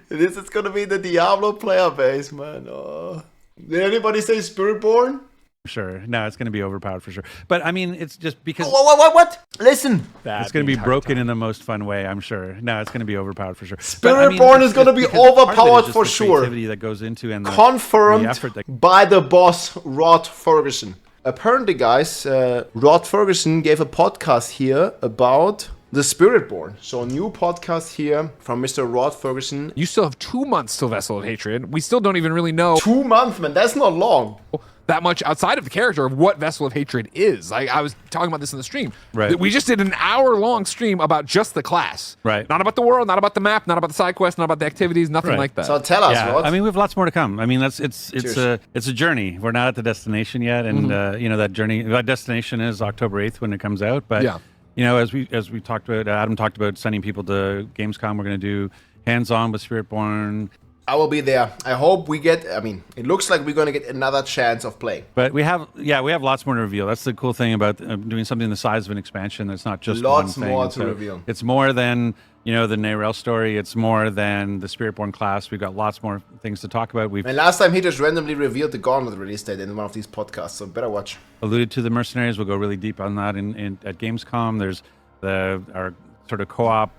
This is gonna be the Diablo player base, man. Oh. Did anybody say Spiritborn? Sure. No, it's going to be overpowered for sure. But I mean, it's just because What? Listen. it's going to be broken in the most fun way, I'm sure. No, it's going to be overpowered for sure. Spiritborn is going to be overpowered for sure. Creativity that goes into and confirmed the effort by the boss, Rod Fergusson. Apparently, guys, Rod Fergusson gave a podcast here about the Spiritborn. So a new podcast here from Mr. Rod Fergusson. You still have 2 months till Vessel of Hatred. We still don't even really know 2 months, man. That's not long. That much outside of the character of what Vessel of Hatred is. I was talking about this in the stream. Right. We just did an hour-long stream about just the class. Right. Not about the world, not about the map, not about the side quests, not about the activities, nothing like that. So tell us, Rod. I mean, we have lots more to come. I mean, it's a journey. We're not at the destination yet, and that destination is October 8th when it comes out. But as we talked about, Adam talked about sending people to Gamescom. We're going to do hands-on with Spiritborn. I will be there. I hope we get, it looks like we're going to get another chance of playing. But we have lots more to reveal. That's the cool thing about doing something the size of an expansion. That's not just lots one thing. more to reveal. It's more than, the Neyrel story. It's more than the Spiritborn class. We've got lots more things to talk about. And last time he just randomly revealed the Gauntlet release date in one of these podcasts, so better watch. Alluded to the Mercenaries. We'll go really deep on that at Gamescom. There's our sort of co-op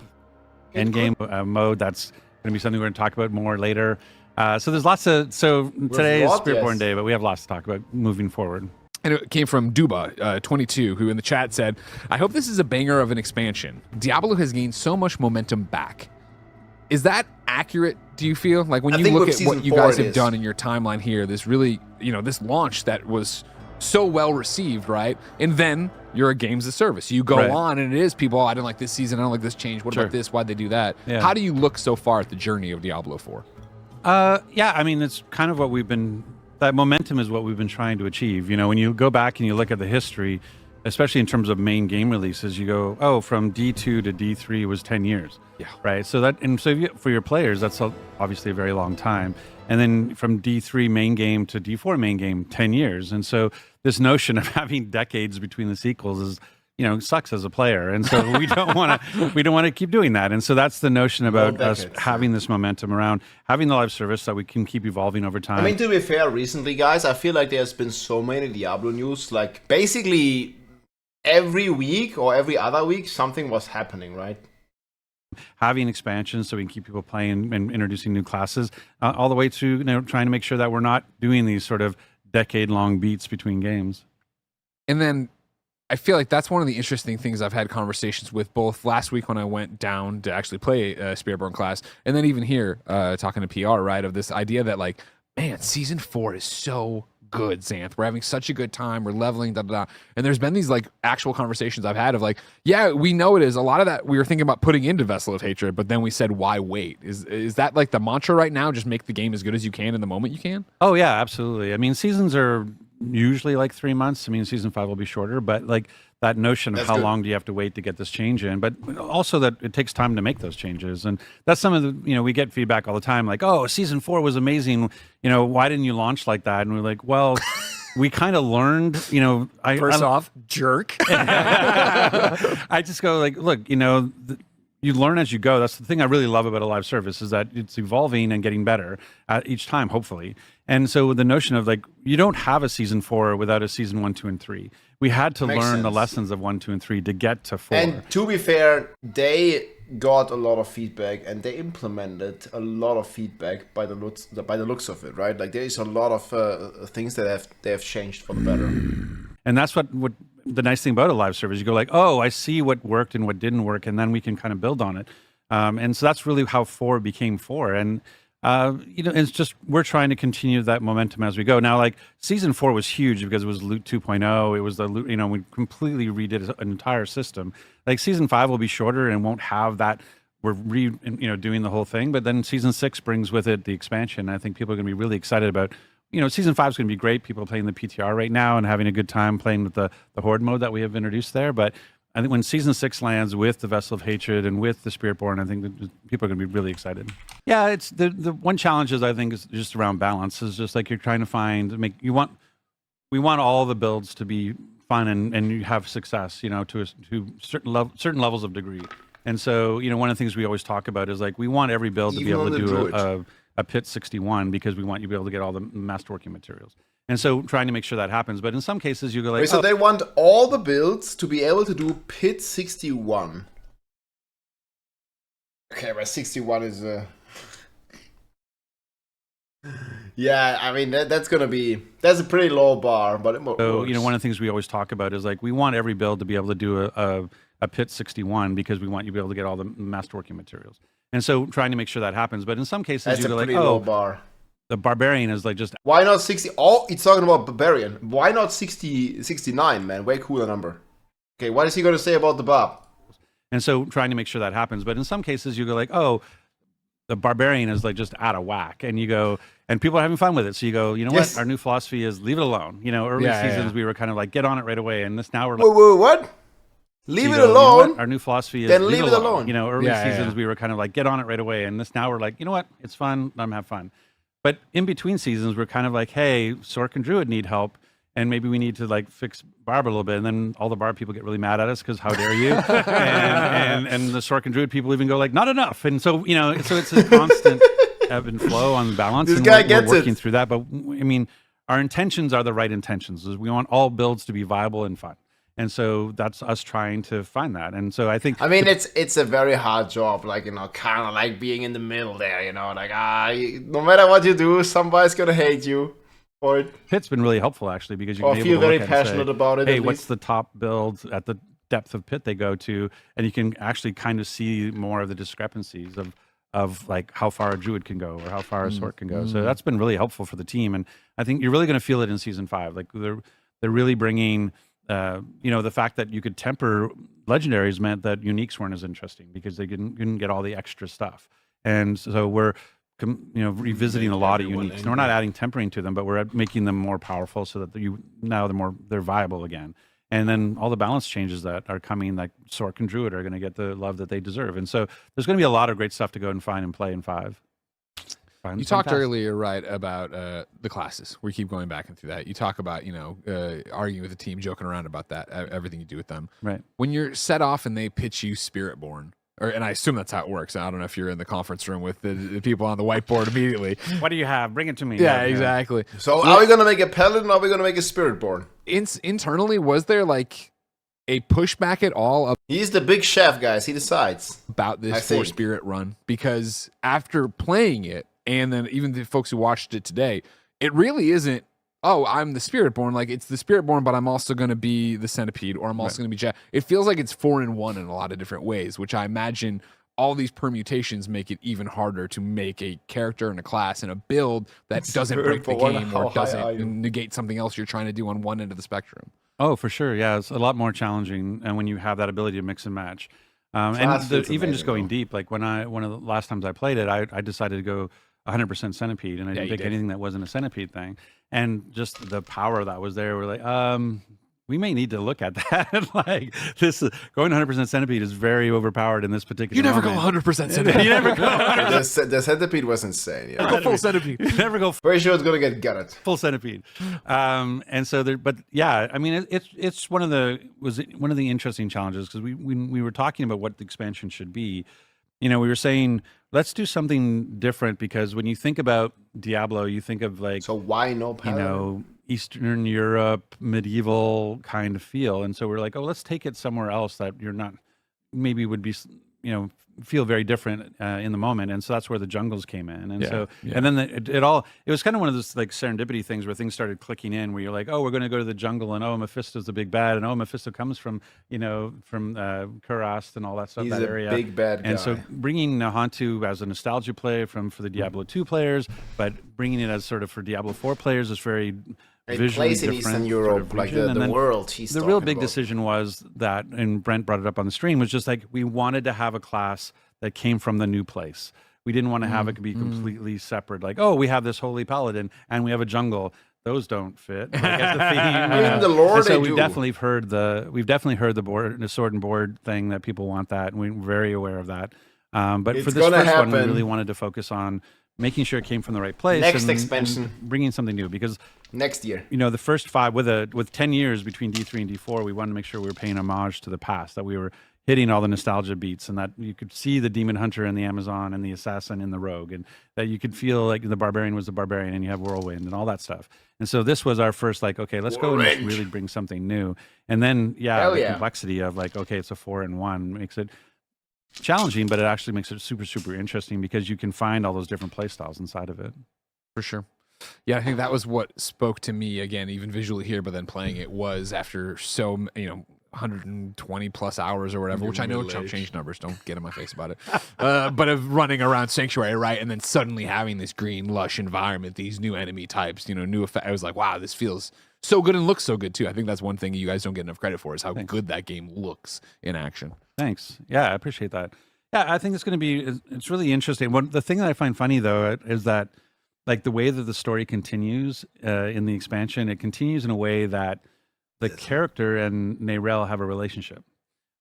endgame mode. That's going to be something we're going to talk about more later. So there's lots of... So today is Spiritborn Day, but we have lots to talk about moving forward. And it came from Duba, 22, who in the chat said, I hope this is a banger of an expansion. Diablo has gained so much momentum back. Is that accurate, do you feel? Like when you look at what you guys have done in your timeline here, this really, this launch that was so well received, right? And then you're a games as service. You go on and it is people, I didn't like this season, I don't like this change. What about this? Why'd they do that? Yeah. How do you look so far at the journey of Diablo 4? It's kind of what that momentum is what we've been trying to achieve. When you go back and you look at the history, especially in terms of main game releases, you go, from D2 to D3 was 10 years. Yeah. Right. So for your players, that's obviously a very long time. And then from D3 main game to D4 main game, 10 years. And so this notion of having decades between the sequels is, sucks as a player. And so we don't want to keep doing that. And so that's the notion about us having this momentum around having the live service that we can keep evolving over time. To be fair, recently, guys, I feel like there's been so many Diablo news, like basically every week or every other week, something was happening, right? Having expansions so we can keep people playing and introducing new classes, all the way to trying to make sure that we're not doing these sort of decade-long beats between games. And then I feel like that's one of the interesting things I've had conversations with both last week when I went down to actually play a Spiritborn class, and then even here talking to PR, right, of this idea that like, man, Season 4 is so good, Xanth. We're having such a good time. We're leveling, da-da-da. And there's been these like actual conversations I've had of like, yeah, we know it is. A lot of that we were thinking about putting into Vessel of Hatred, but then we said, why wait? Is that like the mantra right now? Just make the game as good as you can in the moment you can? Oh, yeah, absolutely. Seasons are usually like 3 months. Season 5 will be shorter, but like that notion of how long do you have to wait to get this change in, but also that it takes time to make those changes. And that's some of the, we get feedback all the time, like, oh, Season 4 was amazing. Why didn't you launch like that? And we're like, well, we kind of learned, First off, jerk. I just go like, look, you learn as you go. That's the thing I really love about a live service is that it's evolving and getting better each time, hopefully. And so the notion of like, you don't have a Season 4 without a Season 1, 2, and 3. We had to learn the lessons of 1, 2, and 3 to get to 4. And to be fair, they got a lot of feedback and they implemented a lot of feedback by the looks of it, right? Like there is a lot of things that they have changed for the better. And that's what the nice thing about a live service. You go like, oh, I see what worked and what didn't work, and then we can kind of build on it. And so that's really how 4 became 4. And it's just we're trying to continue that momentum as we go. Now, like Season 4 was huge because it was Loot 2.0. It was the loot, we completely redid an entire system. Like Season 5 will be shorter and won't have that. We're doing the whole thing. But then Season 6 brings with it the expansion. I think people are going to be really excited about. Season 5 is going to be great. People are playing the PTR right now and having a good time playing with the Horde mode that we have introduced there. But I think when Season 6 lands with the Vessel of Hatred and with the Spiritborn, I think that people are going to be really excited. Yeah, it's the one challenge is just around balance. Is just like you're trying to we want all the builds to be fun and you have success, to certain levels of degree. And so, one of the things we always talk about is like we want every build to be Even able on to the do Druid. a pit 61 because we want you to be able to get all the masterworking materials. And so trying to make sure that happens. But in some cases you go like, Wait, so they want all the builds to be able to do pit 61. Okay, but 61 is yeah, I mean that's a pretty low bar, but it works. so, one of the things we always talk about is like we want every build to be able to do a pit 61 because we want you to be able to get all the masterworking materials. And so trying to make sure that happens. But in some cases That's you a go like, pretty low bar. the Barbarian is like just Why not 60? Oh, it's talking about Barbarian. Why not 69, man? Way cooler number. Okay, what is he going to say about the Bob? And so trying to make sure that happens. But in some cases you go like, oh, the Barbarian is like just out of whack. And you go, and people are having fun with it. So you go, Yes. what? Our new philosophy is leave it alone. Early seasons we were kind of like, get on it right away. And this now we're like, Whoa, what? Leave it you know alone? what? Our new philosophy is Then leave it alone. Early seasons we were kind of like, get on it right away. And this now we're like, what? It's fun. Let them have fun. But in between seasons, we're kind of like, hey, Sorc and Druid need help. And maybe we need to like fix Barb a little bit. And then all the Barb people get really mad at us because how dare you? and the Sorc and Druid people even go like, not enough. And so, so it's a constant ebb and flow on balance. This and guy we're gets working it. through that. But I mean, our intentions are the right intentions. We want all builds to be viable and fun. And so that's us trying to find that. And so I think... I mean, it's a very hard job, like, kind of like being in the middle there, like, no matter what you do, somebody's going to hate you for it. Pit's been really helpful, actually, because you Or can feel able to very look at it and passionate say, about it, hey, at what's least. the top build at the depth of pit they go to? And you can actually kind of see more of the discrepancies of like how far a Druid can go or how far a Sorc can go. So that's been really helpful for the team. And I think you're really going to feel it in season 5. Like they're really bringing... the fact that you could temper legendaries meant that uniques weren't as interesting because they couldn't get all the extra stuff. And so we're, revisiting a lot of uniques. And we're not adding tempering to them, but we're making them more powerful so that they're viable again. And then all the balance changes that are coming, like Sorc and Druid, are going to get the love that they deserve. And so there's going to be a lot of great stuff to go and find and play in 5. You talked earlier, right, about the classes. We keep going back into that. You talk about, arguing with the team, joking around about that, everything you do with them. Right. When you're set off and they pitch you Spiritborn, and I assume that's how it works. I don't know if you're in the conference room with the people on the whiteboard immediately. What do you have? Bring it to me. Yeah, exactly. So are we going to make a Paladin or are we going to make a Spiritborn? Internally, was there like a pushback at all He's the big chef, guys. He decides. about this for Spirit run? Because after playing it, and then even the folks who watched it today, it really isn't, oh, I'm the Spiritborn. Like, it's the Spiritborn, but I'm also going to be the Centipede, or I'm also going to be Jack. It feels like it's 4-in-1 in a lot of different ways, which I imagine all these permutations make it even harder to make a character and a class and a build that doesn't break the game or doesn't negate something else you're trying to do on one end of the spectrum. Oh, for sure. Yeah, it's a lot more challenging, and when you have that ability to mix and match, even just going deep. Like one of the last times I played it, I decided to go 100% Centipede, and I didn't pick anything that wasn't a Centipede thing. And just the power that was there, we're like, we may need to look at that. Like this, going 100% Centipede is very overpowered in this particular. You never moment. go 100% Centipede. You never go. The Centipede was insane. Yeah. Go full Centipede. You never go Very sure it's going to get gutted. full Centipede. And so there, but yeah, I mean, it's one of the interesting challenges because we were talking about what the expansion should be. We were saying let's do something different because when you think about Diablo, you think of like, so why no Paladin? Eastern Europe, medieval kind of feel. And so we're like, oh, let's take it somewhere else that you're not, maybe would be, feel very different in the moment. And so that's where the jungles came in. And and then it was kind of one of those like serendipity things where things started clicking in where you're like, oh, we're going to go to the jungle and oh, Mephisto's the big bad. And oh, Mephisto comes from Kurast and all that stuff, He's that a area. big bad guy. And so bringing Nahantu as a nostalgia play for the Diablo 2 players, but bringing it as sort of for Diablo 4 players is very visually plays in different Eastern sort Europe, of like region. the world he's the real big decision was that, and Brent brought it up on the stream, was just like we wanted to have a class that came from the new place. We didn't want to have it be completely separate. Like, oh, we have this holy paladin and we have a jungle. Those don't fit. Like, at the theme, In the lore, and so they we've do. definitely heard the sword and board thing that people want that, and we're very aware of that. But It's for this gonna first one, we happen. really wanted to focus on making sure it came from the right place. Next and expansion. bringing something new because next year. the first 5 with 10 years between D3 and D4, we wanted to make sure we were paying homage to the past, that we were hitting all the nostalgia beats, and that you could see the demon hunter and the Amazon and the assassin in the rogue, and that you could feel like the barbarian was the barbarian, and you have whirlwind and all that stuff. And so this was our first like, okay, let's go and just really bring something new. And then the complexity of like, okay, it's a 4-in-1 makes it challenging, but it actually makes it super, super interesting because you can find all those different play styles inside of it. For sure. Yeah, I think that was what spoke to me again, even visually here, but then playing it was after 120 plus hours or whatever, which I know chump change numbers, don't get in my face about it. But of running around Sanctuary, right? And then suddenly having this green, lush environment, these new enemy types, new effect. I was like, wow, this feels so good and looks so good too. I think that's one thing you guys don't get enough credit for is how good that game looks in action. Thanks. Yeah, I appreciate that. Yeah, I think it's going to be, it's really interesting. The thing that I find funny though, is that like the way that the story continues in the expansion, it continues in a way that the character and Neyrelle have a relationship,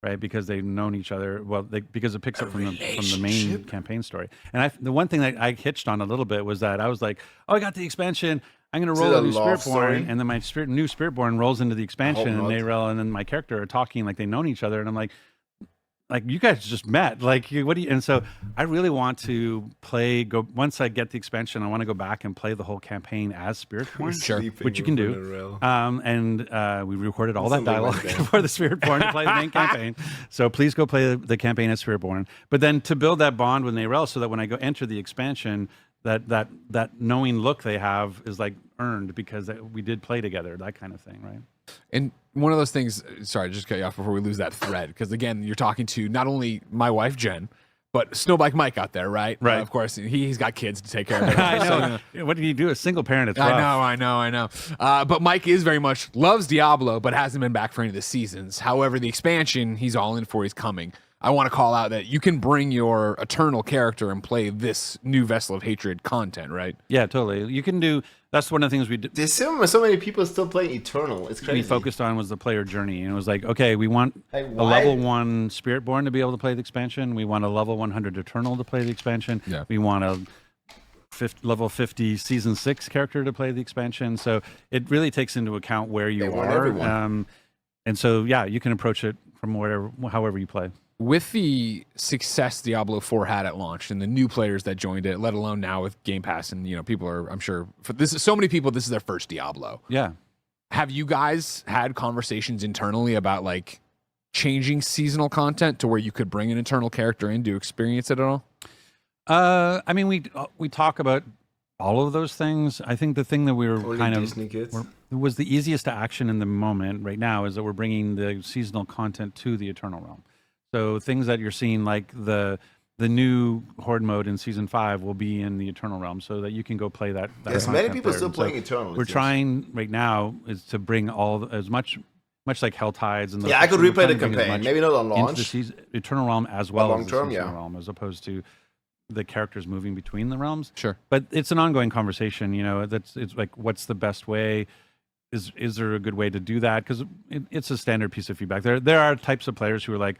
right? Because they've known each other. Well, because it picks up from the main campaign story. And the one thing that I hitched on a little bit was that I was like, oh, I got the expansion. I'm going to roll a new Spiritborn, and then my new Spiritborn rolls into the expansion, and Neyrelle and then my character are talking like they've known each other, and I'm like you guys just met. Like, what do you? And so I really want to once I get the expansion, I want to go back and play the whole campaign as Spiritborn, sure, which you can do. And we recorded all that dialogue for the Spiritborn to play the main campaign. So please go play the campaign as Spiritborn. But then to build that bond with Neyrelle, so that when I go enter the expansion, that knowing look they have is like earned because we did play together, that kind of thing, right? And one of those things, sorry, just cut you off before we lose that thread, because again, you're talking to not only my wife, Jen, but Snowbike Mike out there, right? Right. Of course, he's got kids to take care of. I know. What did he do? A single parent, it's rough. I know. But Mike is very much loves Diablo, but hasn't been back for any of the seasons. However, the expansion, he's all in for. He's coming. I want to call out that you can bring your Eternal character and play this new Vessel of Hatred content, right? Yeah, totally. You can do. That's one of the things we did. There's so many people still playing Eternal. It's crazy. We focused on was the player journey, and it was like, okay, we want a level 1 Spiritborn to be able to play the expansion. We want a level 100 Eternal to play the expansion. Yeah. We want a level 50 Season 6 character to play the expansion. So it really takes into account where you are. And so, yeah, you can approach it from however you play. With the success Diablo 4 had at launch and the new players that joined it, let alone now with Game Pass, and people are, I'm sure, so many people, this is their first Diablo. Yeah. Have you guys had conversations internally about like changing seasonal content to where you could bring an Eternal character in to experience it at all? I mean, we talk about all of those things. I think the thing that we were was the easiest to action in the moment right now is that we're bringing the seasonal content to the Eternal realm. So things that you're seeing, like the new Horde mode in Season 5 will be in the Eternal realm, so that you can go play that. There's many people still playing Eternal. We're trying right now is to bring as much like Hell Tides and I could replay the campaign, maybe not on launch. Into the Eternal realm as well long as term, the Seasonal realm, as opposed to the characters moving between the realms. Sure, but it's an ongoing conversation. It's like, what's the best way? Is there a good way to do that? Because it's a standard piece of feedback. There are types of players who are like,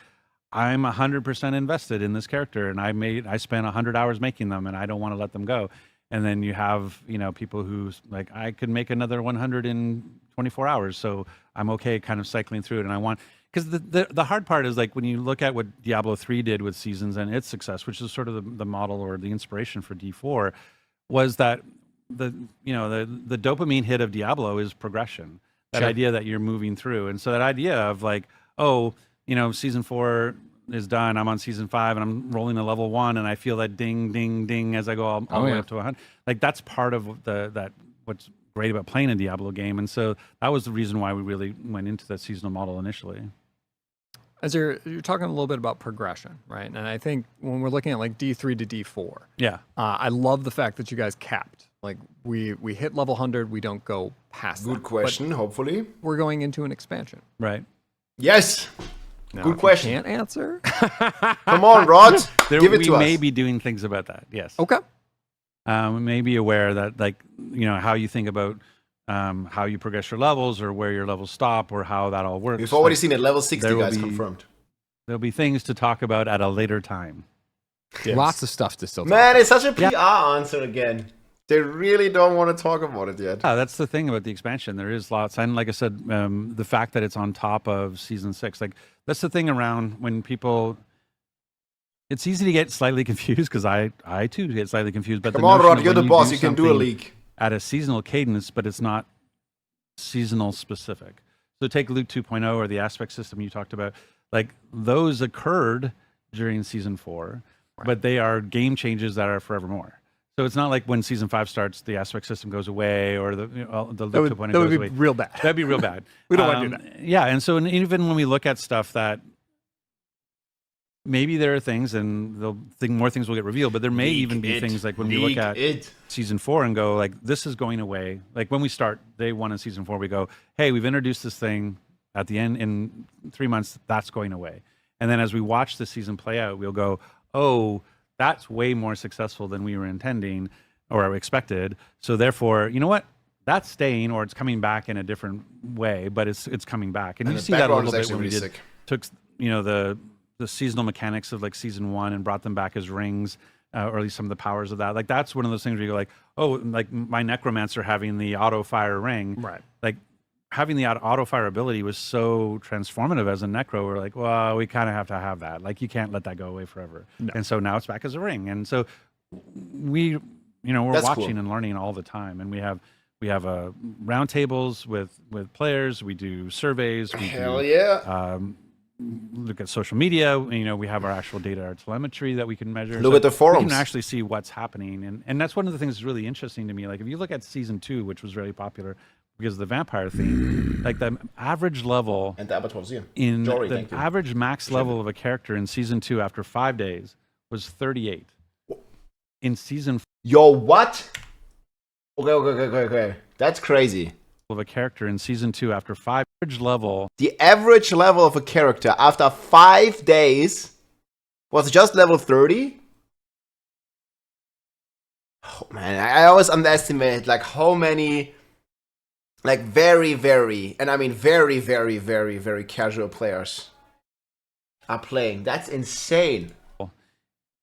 I'm 100% invested in this character, and I spent 100 hours making them, and I don't want to let them go. And then you have people who's like, I could make another 100 in 24 hours, so I'm okay kind of cycling through it. And I want, because the hard part is like when you look at what Diablo 3 did with seasons and its success, which is sort of the model or the inspiration for D4, was that the dopamine hit of Diablo is progression. That idea that you're moving through, and so that idea of like, Season 4 is done. I'm on Season 5, and I'm rolling a level 1, and I feel that ding, ding, ding as I go all the way up to 100. Like that's part of what's great about playing a Diablo game, and so that was the reason why we really went into that seasonal model initially. As you're talking a little bit about progression, right? And I think when we're looking at like D3 to D4, I love the fact that you guys capped. Like we hit level 100, we don't go past. Good question. Hopefully, we're going into an expansion, right? Yes. Now, good question. Can't answer. Come on, Rod. Give it to us. We may be doing things about that. Yes. Okay. We may be aware that, like, how you think about how you progress your levels, or where your levels stop, or how that all works. We've already seen it. Level 60, guys, confirmed. There'll be things to talk about at a later time. Yes. Lots of stuff to still talk about. Man, it's such a PR answer again. They really don't want to talk about it yet. Yeah, that's the thing about the expansion. There is lots, and like I said, the fact that it's on top of season 6, like that's the thing around when people. It's easy to get slightly confused because I too get slightly confused. But come on, Rod, you're the boss. You can do a league at a seasonal cadence, but it's not seasonal specific. So take Luke 2.0 or the aspect system you talked about. Like those occurred during season 4, but they are game changes that are forevermore. So it's not like when season 5 starts, the aspect system goes away, or the Luke 2.0 goes away. That would be real bad. That'd be real bad. We don't want to do that. Yeah, and so even when we look at stuff that maybe there are things, and more things will get revealed, but there may even be things like when we look at season 4 and go like, this is going away. Like when we start day 1 in season 4, we go, hey, we've introduced this thing at the end in 3 months, that's going away. And then as we watch the season play out, we'll go, oh, that's way more successful than we were intending or expected. So therefore, you know what? That's staying, or it's coming back in a different way, but it's coming back. And you see that a little bit when we took the seasonal mechanics of like season 1 and brought them back as rings, or at least some of the powers of that. Like that's one of those things where you go like, oh, like my necromancer having the auto fire ring, right? Like having the auto fire ability was so transformative as a necro. We're like, well, we kind of have to have that. Like you can't let that go away forever. No. And so now it's back as a ring. And so we're that's watching cool. And learning all the time. And we have roundtables with players. We do surveys. Look at social media. We have our actual data, our telemetry that we can measure. Look at the forums. We can actually see what's happening. And that's one of the things that's really interesting to me. Like if you look at season 2, which was really popular because of the vampire theme, like the average level and the in Jory, the average max level of a character in season 2 after 5 days was 38. In season Yo, what? Okay. That's crazy. Of a character in season 2 after 5 level. The average level of a character after 5 days was just level 30. Oh man, I always underestimate like how many like very, and I mean very, very casual players are playing. That's insane.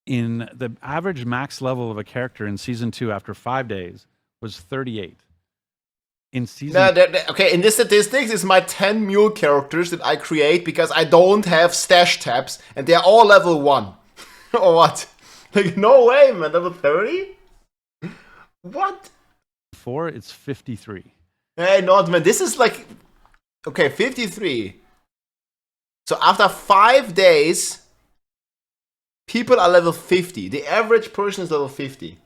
In the average max level of a character in season 2 after 5 days was 38. In season okay, in this statistics is my 10 mule characters that I create because I don't have stash tabs and they're all level 1. Or what? Like no way, man, level 30? What? 4 it's 53. Hey, no, man, this is like okay, 53. So after 5 days people are level 50. The average person is level 50.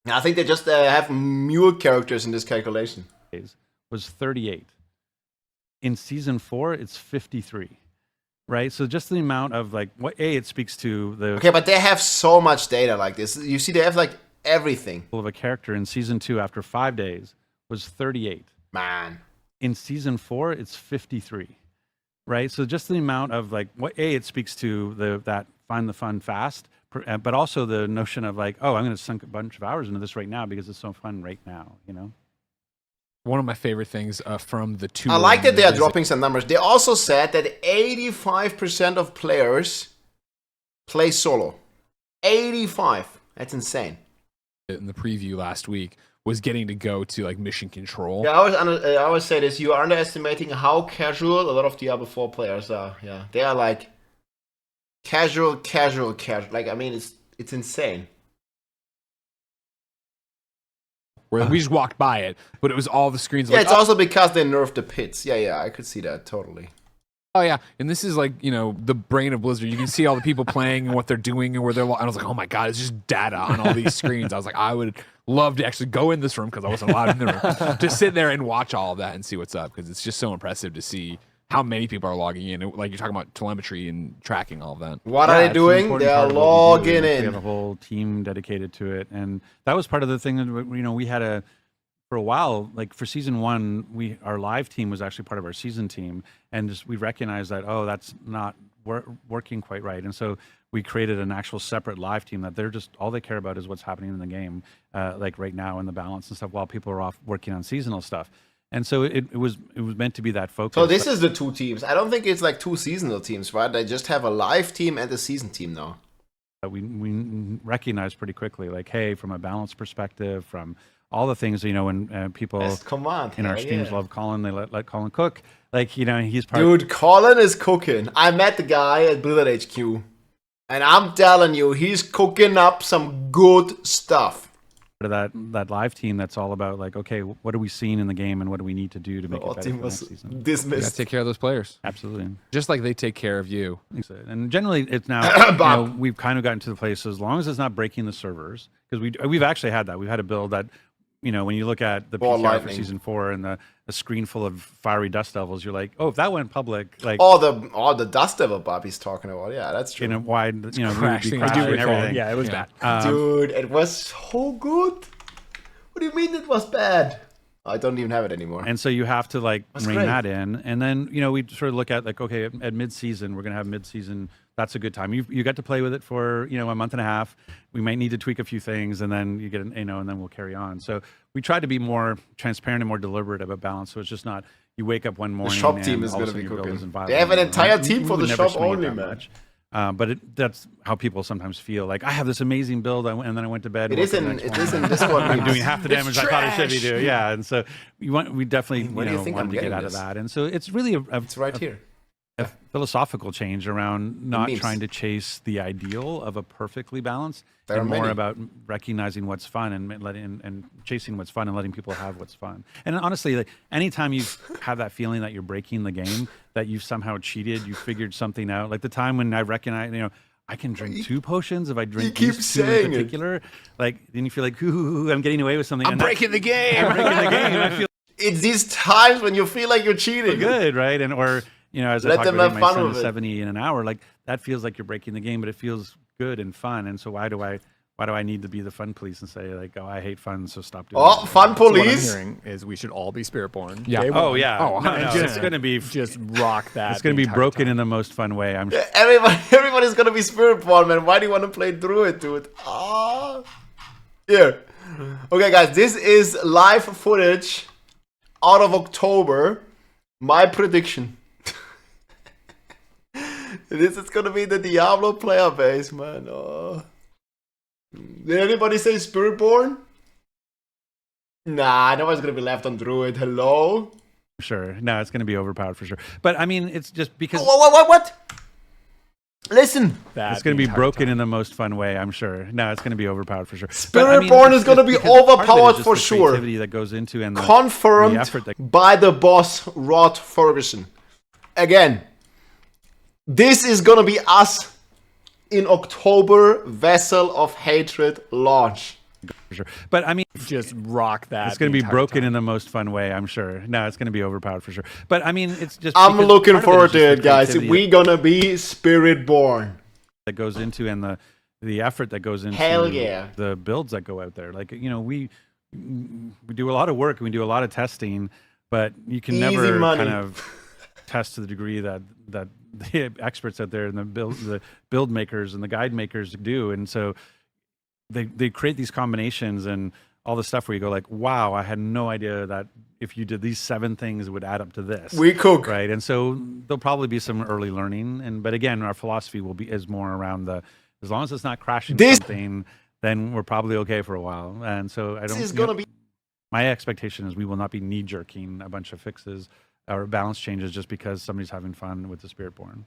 I think they just have mule characters in this calculation. Was 38. In season 4, it's 53. Right? So just the amount of like what it speaks to the okay, but they have so much data like this. You see, they have like everything. Of a character in season 2 after 5 days was 38. Man. In season 4, it's 53. Right? So just the amount of like what it speaks to that find the fun fast. But also the notion of like, oh, I'm going to sink a bunch of hours into this right now because it's so fun right now, One of my favorite things from the 2. I like that they are dropping some numbers. They also said that 85% of players play solo. 85. That's insane. In the preview last week was getting to go to like mission control. Yeah, I always say this. You are underestimating how casual a lot of Diablo 4 players are. Yeah, they are like casual. Like, I mean, it's insane. Where we just walked by it, but it was all the screens. Yeah, like, it's also because they nerfed the pits. Yeah, I could see that totally. Oh yeah, and this is like the brain of Blizzard. You can see all the people playing and what they're doing and where they're. And I was like, oh my god, it's just data on all these screens. I was like, I would love to actually go in this room because I wasn't allowed in the room to sit there and watch all of that and see what's up because it's just so impressive to see how many people are logging in. Like you're talking about telemetry and tracking all of that. What are they doing? They are logging in. We have a whole team dedicated to it, and that was part of the thing that we had for a while, like for season 1, our live team was actually part of our season team, and just we recognized that that's not working quite right, and so we created an actual separate live team that they're just all they care about is what's happening in the game, like right now and the balance and stuff, while people are off working on seasonal stuff. And so it was meant to be that focus. So this is the 2 teams. I don't think it's like 2 seasonal teams, right? They just have a live team and a season team now. we recognize pretty quickly, like, hey, from a balance perspective, from all the things, when people in our streams love Colin, they let Colin cook. Like, he's part. Dude, Colin is cooking. I met the guy at Blizzard HQ, and I'm telling you, he's cooking up some good stuff. That live team that's all about, like, okay, what are we seeing in the game and what do we need to do to make it better for next season? Dismissed. You gotta take care of those players. Absolutely. Just like they take care of you. And generally, it's now, we've kind of gotten to the place, as long as it's not breaking the servers, because we've actually had that. We've had a build that, when you look at the PTR for Season 4 and a screen full of fiery dust devils, you're like, oh, if that went public, like the dust devil Bobby's talking about, yeah, that's true. In a wide, we'd be crashing and everything. Yeah, it was bad. Dude, it was so good. What do you mean it was bad? I don't even have it anymore. And so you have to rein that in, and then we sort of look at, like, okay, at mid-season, we're gonna have mid-season. That's a good time. You get to play with it for a month and a half. We might need to tweak a few things, and then you get and then we'll carry on. So we try to be more transparent and more deliberate about balance. So it's just not you wake up one morning. The shop team is gonna be cooking. They have an entire team for the shop only, man. But that's how people sometimes feel. Like, I have this amazing build, and then I went to bed. It isn't this one. I'm doing half the damage I thought I should be doing. Yeah, and so we definitely wanted to get out of that. And so it's really it's right here. A philosophical change around not trying to chase the ideal of a perfectly balanced, and more about recognizing what's fun and chasing what's fun and letting people have what's fun. And honestly, like, anytime you have that feeling that you're breaking the game, that you've somehow cheated, you figured something out. Like the time when I recognize, I can drink 2 potions if I drink these 2 in particular. Like, then you feel like, ooh, I'm getting away with something. I'm breaking the game. I'm breaking the game. I feel it's these times when you feel like you're cheating. Good, right? And or as I talk about my son is 70 in an hour, like that feels like you're breaking the game, but it feels good and fun. And so why do I need to be the fun police and say, like, oh, I hate fun, so stop doing it? Fun police. So what I'm hearing is we should all be Spiritborn. Yeah. Oh, yeah. Oh, no, it's going to be just rock that. It's going to be broken in the most fun way, I'm sure. Everybody's going to be Spiritborn, man. Why do you want to play Druid, dude? Here. Okay, guys, this is live footage out of October. My prediction. This is gonna be the Diablo player base, man. Did anybody say Spiritborn? Nah, nobody's gonna be left on Druid. Hello? Sure. No, it's gonna be overpowered for sure. But I mean, it's just because. What? Listen. It's going to be broken in the most fun way, I'm sure. No, it's going to be overpowered for sure. Spiritborn is going to be overpowered for sure. That goes into and confirmed by the boss, Rod Fergusson. Again, this is going to be us in October, Vessel of Hatred launch. For sure. But I mean, just rock that. It's going to be broken in the most fun way, I'm sure. No, it's going to be overpowered for sure. But I mean, it's just. I'm looking forward to it, guys. We're going to be Spiritborn. That goes into and the effort that goes into the builds that go out there. Like, we do a lot of work and we do a lot of testing, but you can never kind of test to the degree that the experts out there and the build makers and the guide makers do. And so they create these combinations and all the stuff where you go like, wow, I had no idea that if you did these 7 things, it would add up to this. We cook. Right. And so there'll probably be some early learning. But again, our philosophy is more around as long as it's not crashing something, then we're probably okay for a while. And so my expectation is we will not be knee jerking a bunch of fixes or balance changes just because somebody's having fun with the Spiritborn.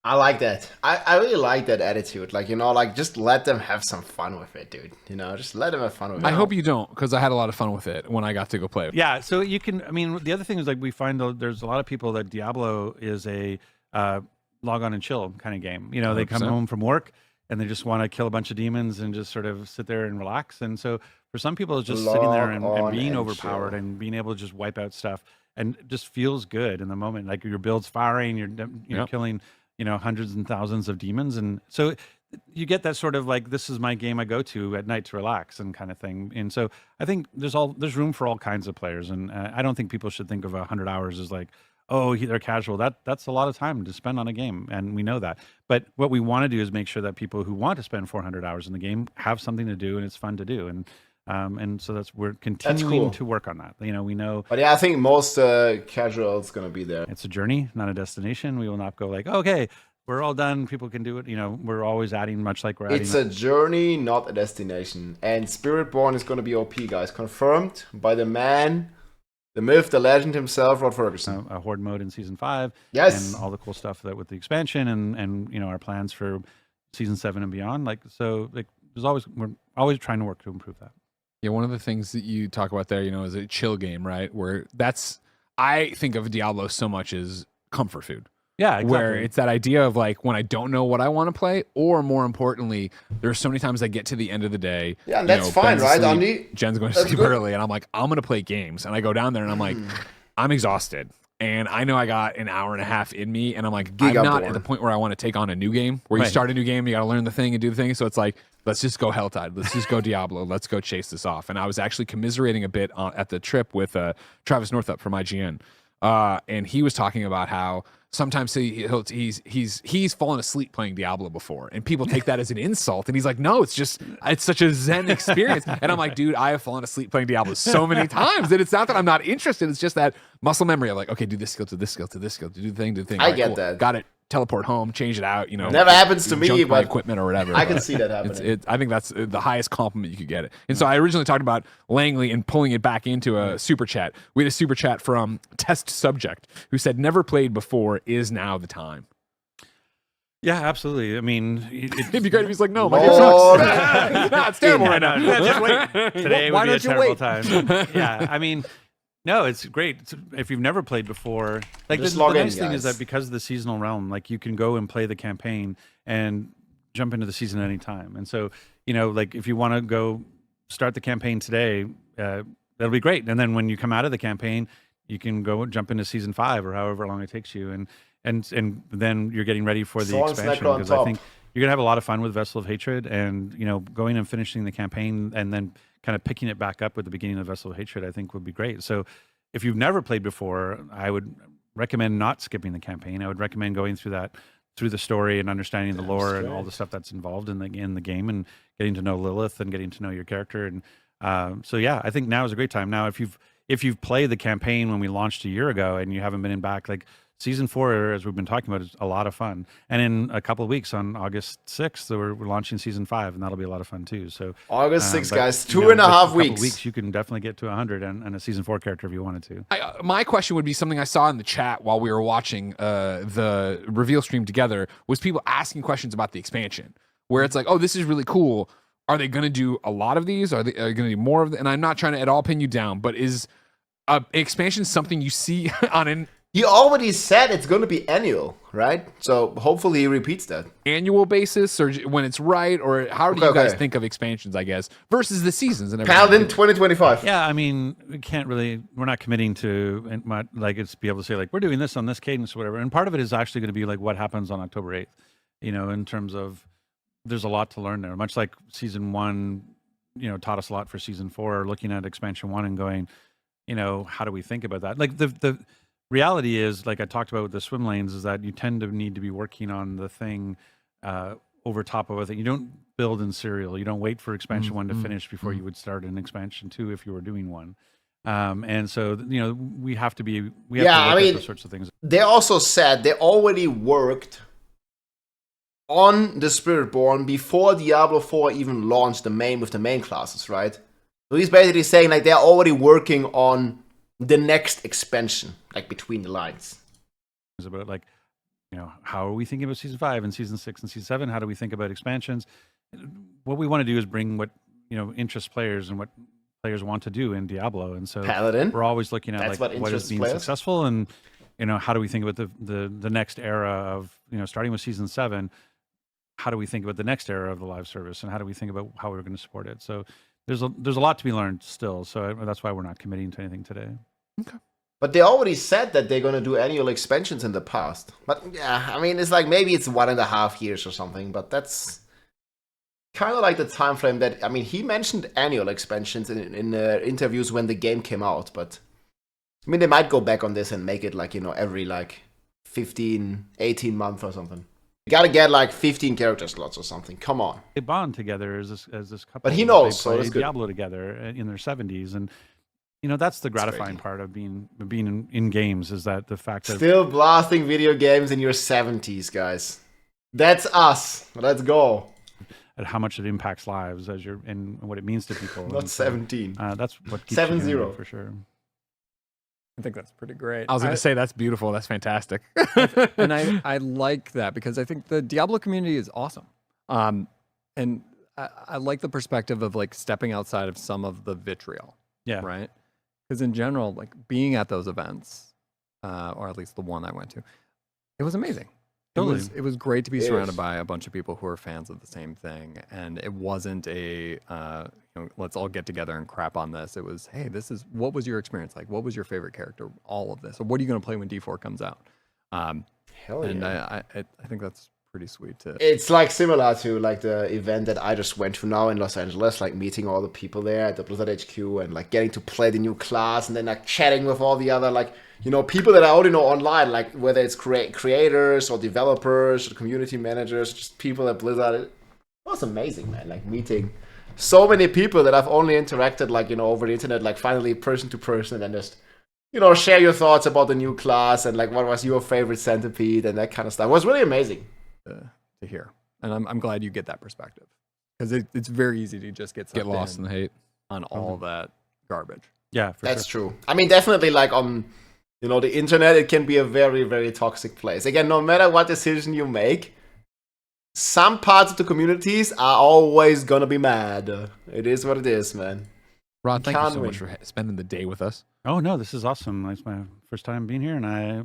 I like that. I really like that attitude. Like, just let them have some fun with it, dude. Just let them have fun with it. I hope you don't, because I had a lot of fun with it when I got to go play. Yeah, so you can, the other thing is, like, we find there's a lot of people that Diablo is a log on and chill kind of game. They come home from work and they just want to kill a bunch of demons and just sort of sit there and relax. And so for some people, it's just sitting there and being overpowered and being able to just wipe out stuff and it just feels good in the moment. Like your build's firing, you're killing hundreds and thousands of demons. And so you get that sort of like, this is my game I go to at night to relax and kind of thing. And so I think there's room for all kinds of players. And I don't think people should think of 100 hours as like, oh, they're casual. That's a lot of time to spend on a game. And we know that. But what we want to do is make sure that people who want to spend 400 hours in the game have something to do and it's fun to do. And so we're continuing to work on that. We know. But yeah, I think most casuals gonna be there. It's a journey, not a destination. We will not go like, okay, we're all done. People can do it. We're always adding, much like we're adding. It's a journey, not a destination. And Spiritborn is going to be OP, guys. Confirmed by the man, the myth, the legend himself, Rod Fergusson. A horde mode in season 5. Yes. And all the cool stuff that with the expansion and our plans for season 7 and beyond. We're always trying to work to improve that. Yeah, one of the things that you talk about there, is a chill game, right? I think of Diablo so much as comfort food. Yeah, exactly. Where it's that idea of like when I don't know what I want to play, or more importantly, there's so many times I get to the end of the day. Yeah, and that's fine, right, Andy? Jen's going to sleep early, and I'm like, I'm going to play games. And I go down there, and I'm like, I'm exhausted. And I know I got an hour and a half in me, and I'm like, I'm not at the point where I want to take on a new game, where you start a new game, you got to learn the thing and do the thing. So it's like, let's just go Helltide. Let's just go Diablo. Let's go chase this off. And I was actually commiserating a bit at the trip with Travis Northup from IGN. And he was talking about how sometimes he's fallen asleep playing Diablo before, and people take that as an insult. And he's like, no, it's such a zen experience. And I'm like, dude, I have fallen asleep playing Diablo so many times that it's not that I'm not interested. It's just that muscle memory of like, okay, do this skill to this skill to this skill to do the thing. I get that. Got it. Teleport home, change it out. Never happens to me, but equipment or whatever. I can see that happening. I think that's the highest compliment you could get it. And so I originally talked about Langley and pulling it back into a super chat. We had a super chat from Test Subject who said, "Never played before, is now the time." Yeah, absolutely. I mean, it'd be great if he's like, "No, my game Lord. sucks." No, it's terrible right now. Just wait. Today would be a terrible time. time. Yeah, I mean. No, it's great. If you've never played before, like the nice thing is that because of the seasonal realm, like you can go and play the campaign and jump into the season at any time. And so, like if you want to go start the campaign today, that'll be great. And then when you come out of the campaign, you can go jump into season 5 or however long it takes you, and then you're getting ready for the expansion, because I think you're gonna have a lot of fun with Vessel of Hatred, and going and finishing the campaign and then kind of picking it back up with the beginning of Vessel of Hatred, I think would be great. So if you've never played before, I would recommend not skipping the campaign. I would recommend going through the story and understanding the lore and all the stuff that's involved in the game, and getting to know Lilith and getting to know your character. And so yeah, I think now is a great time. Now, if you've played the campaign when we launched a year ago and you haven't been in back, like season 4, as we've been talking about, is a lot of fun. And in a couple of weeks, on August 6th, we're launching season 5, and that'll be a lot of fun too. So August 6th, guys, 2.5 weeks. Couple weeks, you can definitely get to 100 and a season 4 character if you wanted to. My question would be something I saw in the chat while we were watching the reveal stream together, was people asking questions about the expansion, where it's like, oh, this is really cool. Are they going to do a lot of these? Are they going to do more of them? And I'm not trying to at all pin you down, but is expansion something you see on an He already said it's going to be annual, right? So hopefully he repeats that. Annual basis, or when it's right, or how do you guys think of expansions, I guess, versus the seasons and everything? Paladin 2025. Yeah, I mean, we're not committing to, like, it's be able to say, like, we're doing this on this cadence or whatever. And part of it is actually going to be, like, what happens on October 8th, in terms of, there's a lot to learn there. Much like season 1, taught us a lot for season 4, looking at expansion 1 and going, how do we think about that? Like, the reality is, like I talked about with the swim lanes, is that you tend to need to be working on the thing over top of it. You don't build in serial. You don't wait for expansion 1 to finish before you would start an expansion 2 if you were doing one. And so, we have to be, to look at those sorts of things. They also said they already worked on the Spiritborn before Diablo 4 even launched with the main classes, right? So he's basically saying, like, they're already working on the next expansion, like, between the lines. It's about, like, how are we thinking about season 5 and season 6 and season 7? How do we think about expansions? What we want to do is bring what interests players and what players want to do in Diablo. And so Paladin, we're always looking at what is being successful, and how do we think about the next era of starting with season 7. How do we think about the next era of the live service, and how do we think about how we're going to support it? So there's a lot to be learned still. So that's why we're not committing to anything today. Okay. But they already said that they're going to do annual expansions in the past. But yeah, I mean, it's like maybe it's 1.5 years or something, but that's kind of like the time frame that, I mean, he mentioned annual expansions in interviews when the game came out, but I mean, they might go back on this and make it like, every like 15, 18 months or something. You gotta get like 15 character slots or something. Come on. They bond together as this couple. But he knows, they play Diablo together in their 70s, and that's the gratifying part of being in games, is that the fact that still blasting video games in your 70s, guys. That's us. Let's go. At how much it impacts lives as you're and what it means to people. Not 17. That's what keeps 7-0 for sure. I think that's pretty great. I was going to say that's beautiful. That's fantastic. And I like that because I think the Diablo community is awesome. And I like the perspective of like stepping outside of some of the vitriol. Yeah. Right. Because in general, like being at those events, or at least the one I went to, it was amazing. Totally. It was great to be surrounded by a bunch of people who are fans of the same thing, and it wasn't a let's all get together and crap on this. It was, hey, this is what was your experience like? What was your favorite character? All of this, or what are you going to play when D4 comes out? Hell yeah. And I think that's pretty sweet too. It's like similar to like the event that I just went to now in Los Angeles, like meeting all the people there at the Blizzard HQ and like getting to play the new class and then like chatting with all the other like, people that I already know online, like whether it's creators or developers or community managers, just people at Blizzard. It was amazing, man. Like meeting so many people that I've only interacted like, over the internet, like finally person to person and just, share your thoughts about the new class and like what was your favorite centipede and that kind of stuff. It was really amazing. To hear, and I'm glad you get that perspective because it's very easy to just get lost in the hate on all that garbage. Yeah, that's true. I mean, definitely like on the internet, it can be a very, very toxic place. Again, no matter what decision you make, some parts of the communities are always gonna be mad. It is what it is, man. Rod, thank you so much for spending the day with us. Oh no, this is awesome. It's my first time being here, and I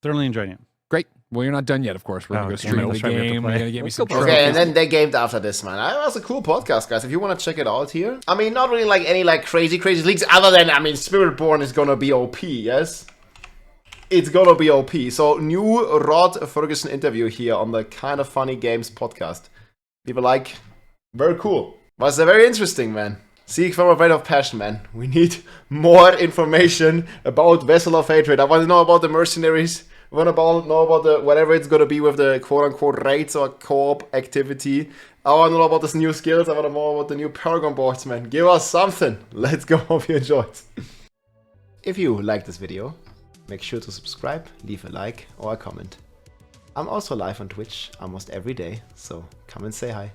thoroughly enjoying it. Great. Well, you're not done yet, of course. We're going to go stream the game. We're going to get me some Okay, and then they gamed after this, man. It was a cool podcast, guys. If you want to check it out here. I mean, not really like any like crazy leaks other than, Spiritborn is going to be OP, yes? It's going to be OP. So, new Rod Fergusson interview here on the Kind of Funny Games podcast. People like, very cool. Was very interesting, man. Seek from a rate of passion, man. We need more information about Vessel of Hatred. I want to know about the mercenaries. I want to know about the whatever it's going to be with the quote-unquote raids or co-op activity. I want to know about these new skills. I want to know about the new Paragon boards, man. Give us something. Let's go. Hope you enjoyed. If you like this video, make sure to subscribe, leave a like or a comment. I'm also live on Twitch almost every day, so come and say hi.